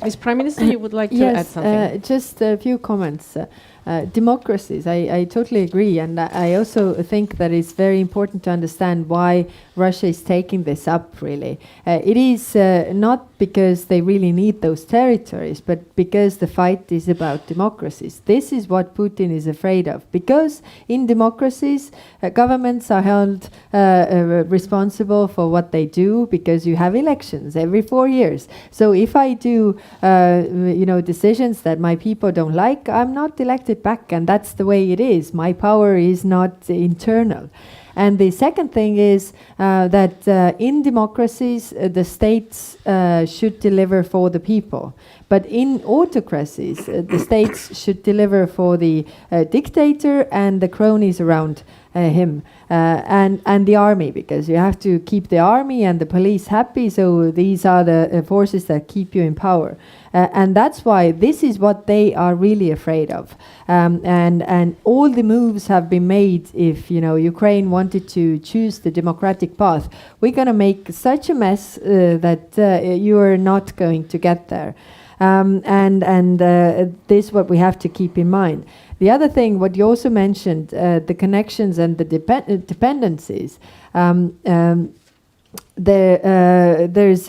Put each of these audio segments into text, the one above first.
Ms. Prime Minister, you would like to add something? Just a few comments. Democracies, I totally agree, and I also think that it's very important to understand why Russia is taking this up, really. It is not because they really need those territories, but because the fight is about democracies. This is what Putin is afraid of, because in democracies, governments are held responsible for what they do, because you have elections every 4 years. So if I do decisions that my people don't like, I'm not elected back, and that's the way it is. My power is not internal. And the second thing is that in democracies, the states should deliver for the people. But in autocracies, the states should deliver for the dictator and the cronies around him, and the army, because you have to keep the army and the police happy. So these are the forces that keep you in power. And that's why this is what they are really afraid of. And all the moves have been made. If Ukraine wanted to choose the democratic path, we're going to make such a mess that you are not going to get there. This is what we have to keep in mind. The other thing, what you also mentioned, the connections and the dependencies. There's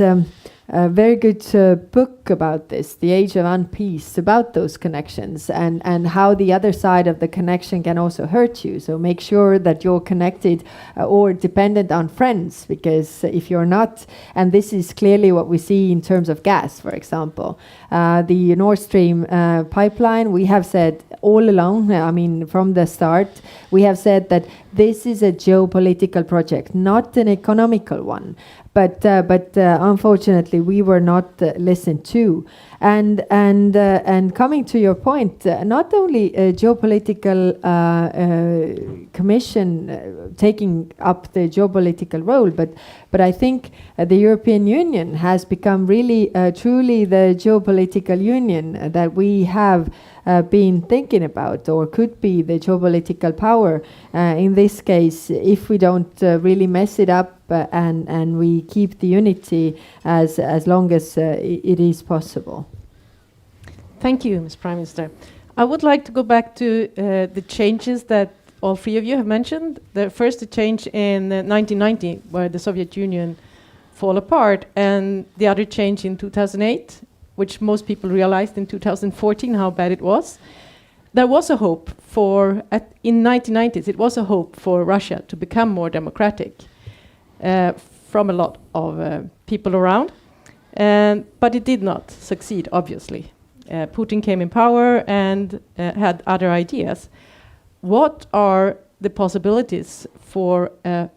a very good book about this, The Age of Unpeace, about those connections and how the other side of the connection can also hurt you. So make sure that you're connected or dependent on friends, because if you're not, and this is clearly what we see in terms of gas, for example, the Nord Stream pipeline, we have said all along, from the start, we have said that this is a geopolitical project, not an economical one. But unfortunately, we were not listened to. And coming to your point, not only a geopolitical commission taking up the geopolitical role, but I think the European Union has become really truly the geopolitical union that we have been thinking about, or could be the geopolitical power in this case, if we don't really mess it up and we keep the unity as long as it is possible. Thank you, Ms. Prime Minister. I would like to go back to the changes that all three of you have mentioned. The first, the change in 1990, where the Soviet Union fall apart, and the other change in 2008, which most people realized in 2014 how bad it was. There was a hope in 1990s, it was a hope for Russia to become more democratic from a lot of people around, but it did not succeed, obviously. Putin came in power and had other ideas. What are the possibilities for a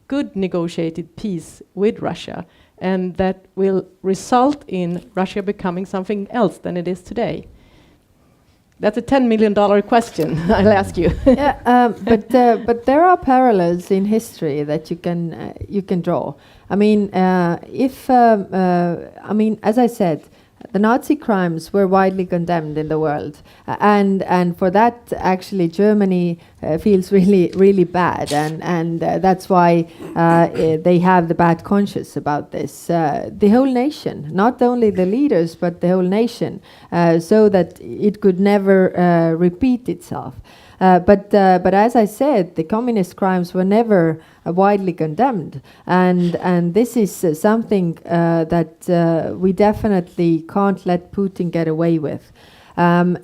good negotiated peace with Russia, and that will result in Russia becoming something else than it is today? That's a $10 million question. I'll ask you. But there are parallels in history that you can draw. As I said, the Nazi crimes were widely condemned in the world, and for that actually Germany feels really bad, and that's why they have the bad conscience about this. The whole nation, not only the leaders, but the whole nation, so that it could never repeat itself. But as I said, the communist crimes were never widely condemned, and this is something that we definitely can't let Putin get away with, so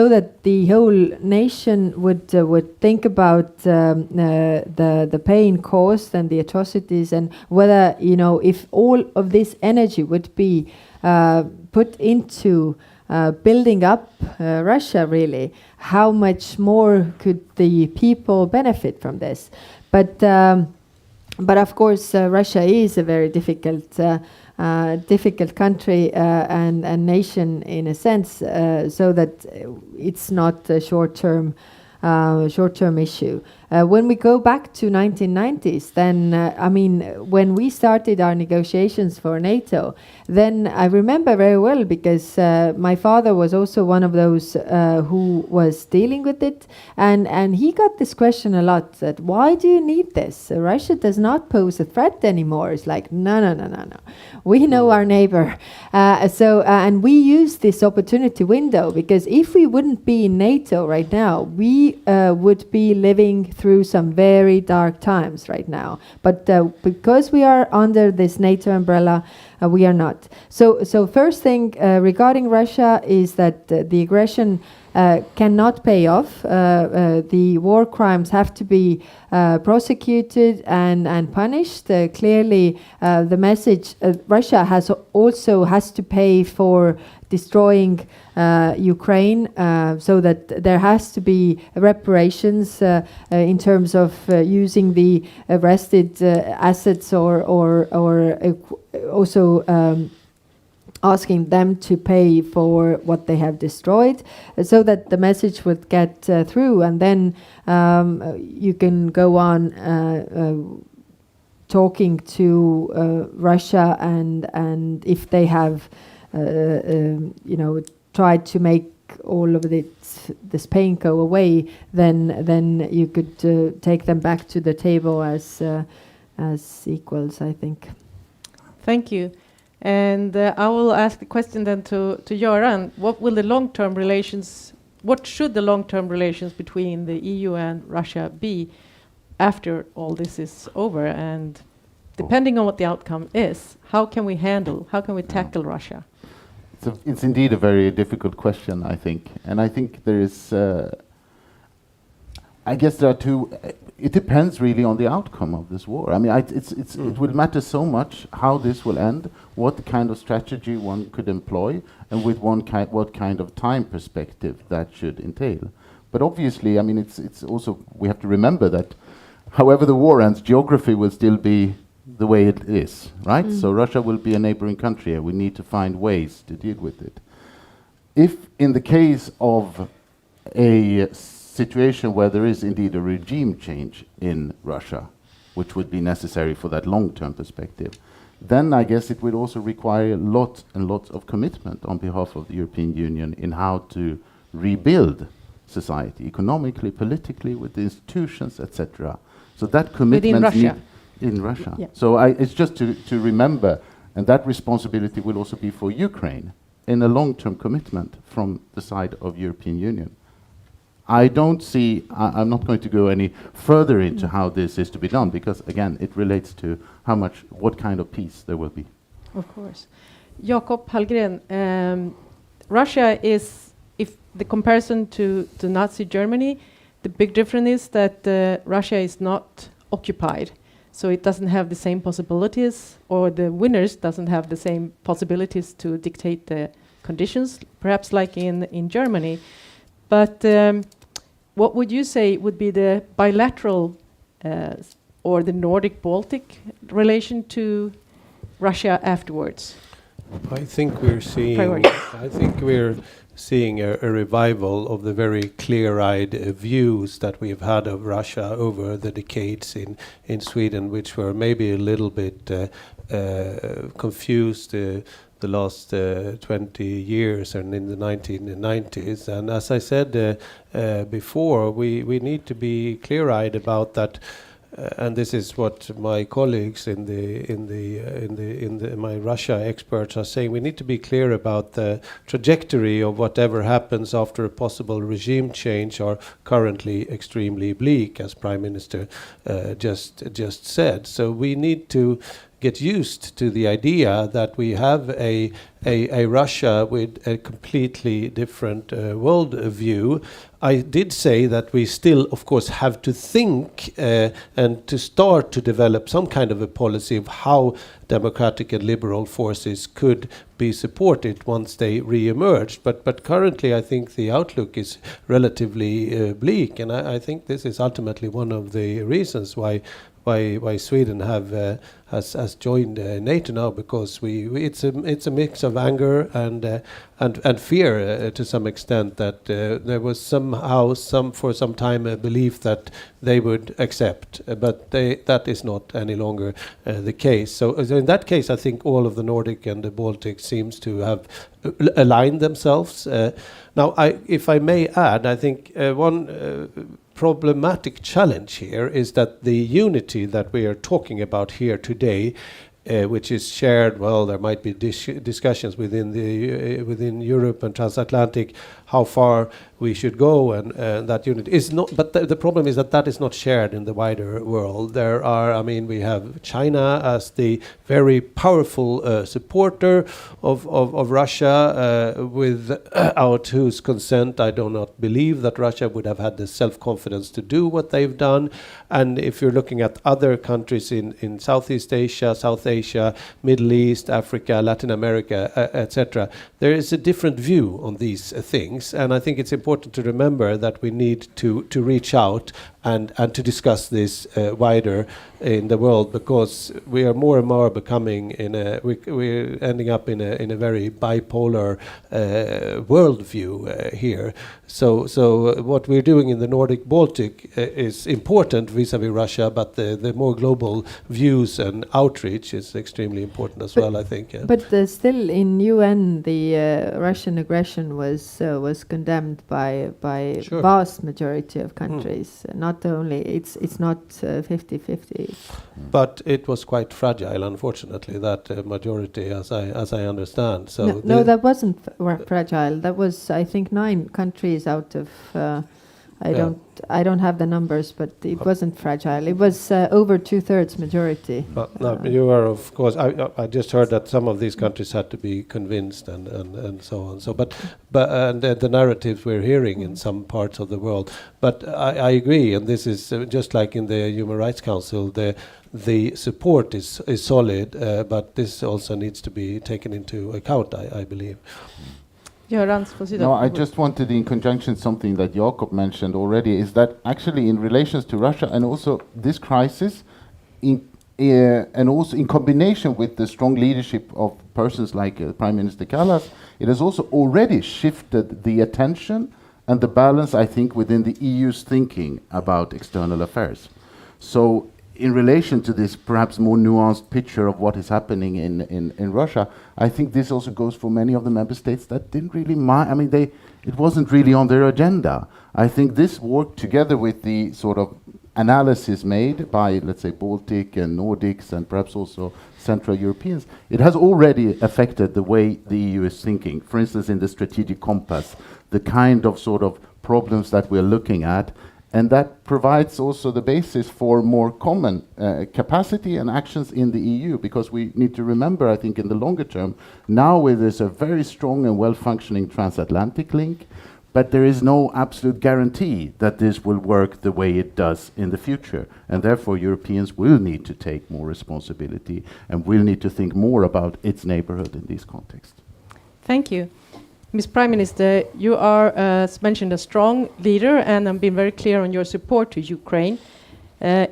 that the whole nation would think about the pain caused and the atrocities, and whether if all of this energy would be put into building up Russia, really, how much more could the people benefit from this? But of course, Russia is a very difficult country and nation in a sense, so that it's not a short-term issue. When we go back to 1990s, then I mean, when we started our negotiations for NATO, then I remember very well because my father was also one of those who was dealing with it, and he got this question a lot: that why do you need this? Russia does not pose a threat anymore. It's like no. We know our neighbor, and we use this opportunity window, because if we wouldn't be in NATO right now, we would be living through some very dark times right now. But because we are under this NATO umbrella, we are not. So first thing regarding Russia is that the aggression cannot pay off. The war crimes have to be prosecuted and punished. Clearly, the message Russia has to pay for destroying Ukraine, so that there has to be reparations in terms of using the arrested assets, or also asking them to pay for what they have destroyed, so that the message would get through, and then you can go on talking to Russia, and if they have tried to make all of this pain go away, then you could take them back to the table as equals, I think. Thank you. And I will ask the question then to Göran. What should the long-term relations between the EU and Russia be after all this is over? And depending on what the outcome is, how can we tackle Russia? It's indeed a very difficult question, I think. And I think there is, I guess there are two. It depends really on the outcome of this war. I mean, it will matter so much how this will end, what kind of strategy one could employ, and with what kind of time perspective that should entail. But obviously, I mean, it's also, we have to remember that however the war ends, geography will still be the way it is, right? So Russia will be a neighboring country, and we need to find ways to deal with it. If in the case of a situation where there is indeed a regime change in Russia, which would be necessary for that long-term perspective, then I guess it would also require lots and lots of commitment on behalf of the European Union in how to rebuild society, economically, politically, with the institutions, etc. So that commitment in Russia. Yeah. So it's just to remember, and that responsibility will also be for Ukraine in a long-term commitment from the side of European Union. I don't see, I'm not going to go any further into how this is to be done, because again, it relates to what kind of peace there will be. Of course. Jakob Hallgren, Russia is, if the comparison to Nazi Germany, the big difference is that Russia is not occupied. So it doesn't have the same possibilities, or the winners doesn't have the same possibilities to dictate the conditions, perhaps like in Germany. But what would you say would be the bilateral or the Nordic-Baltic relation to Russia afterwards? I think we're seeing a revival of the very clear-eyed views that we've had of Russia over the decades in Sweden, which were maybe a little bit confused the last 20 years and in the 1990s. And as I said before, we need to be clear-eyed about that. And this is what my colleagues in my Russia experts are saying. We need to be clear about the trajectory of whatever happens after a possible regime change are currently extremely bleak, as Prime Minister just said. So we need to get used to the idea that we have a Russia with a completely different world view. I did say that we still, of course, have to think and to start to develop some kind of a policy of how democratic and liberal forces could be supported once they re-emerged. But currently, I think the outlook is relatively bleak, and I think this is ultimately one of the reasons why why Sweden has joined NATO now, because it's a mix of anger and fear to some extent, that there was somehow for some time a belief that they would accept, but that is not any longer the case. So in that case, I think all of the Nordic and the Baltic seems to have aligned themselves. Now, if I may add, I think one problematic challenge here is that the unity that we are talking about here today, which is shared, well, there might be discussions within Europe and transatlantic, how far we should go, and that unit is not. But the problem is that is not shared in the wider world. There are, I mean, we have China as the very powerful supporter of Russia, without whose consent I do not believe that Russia would have had the self-confidence to do what they've done. And if you're looking at other countries in Southeast Asia, South Asia, Middle East, Africa, Latin America, etc., there is a different view on these things. And I think it's important to remember that we need to reach out and to discuss this wider in the world, because we are more and more becoming we're ending up in a very bipolar worldview here. So what we're doing in the Nordic Baltic is important vis-a-vis Russia, but the more global views and outreach is extremely important as well, I think. Yeah. But still, in UN, the Russian aggression was condemned by Sure. vast majority of countries. Not only it's not 50-50. But it was quite fragile, unfortunately, that majority, as I understand. So No, that wasn't fragile. That was, I think, 9 countries out of. I don't have the numbers, but it wasn't fragile. It was over 2/3 majority. No, you are, of course. I just heard that some of these countries had to be convinced, and so on. So, but and the narratives we're hearing in some parts of the world. But I agree, and this is just like in the Human Rights Council. The support is solid, but this also needs to be taken into account, I believe. Göran von Sydow. No, I just wanted, in conjunction, something that Jakob mentioned already, is that actually in relations to Russia and also this crisis, and also in combination with the strong leadership of persons like Prime Minister Kallas, it has also already shifted the attention and the balance, I think, within the EU's thinking about external affairs. So in relation to this perhaps more nuanced picture of what is happening in Russia, I think this also goes for many of the member states that didn't really mind. I mean, it wasn't really on their agenda. I think this worked together with the sort of analysis made by, let's say, Baltic and Nordics and perhaps also Central Europeans. It has already affected the way the EU is thinking. For instance, in the strategic compass, the kind of sort of problems that we're looking at. And that provides also the basis for more common capacity and actions in the EU, because we need to remember, I think, in the longer term, now where there's a very strong and well-functioning transatlantic link, but there is no absolute guarantee that this will work the way it does in the future. And therefore, Europeans will need to take more responsibility and will need to think more about its neighborhood in this context. Thank you. Ms. Prime Minister, you are, as mentioned, a strong leader and have been very clear on your support to Ukraine. When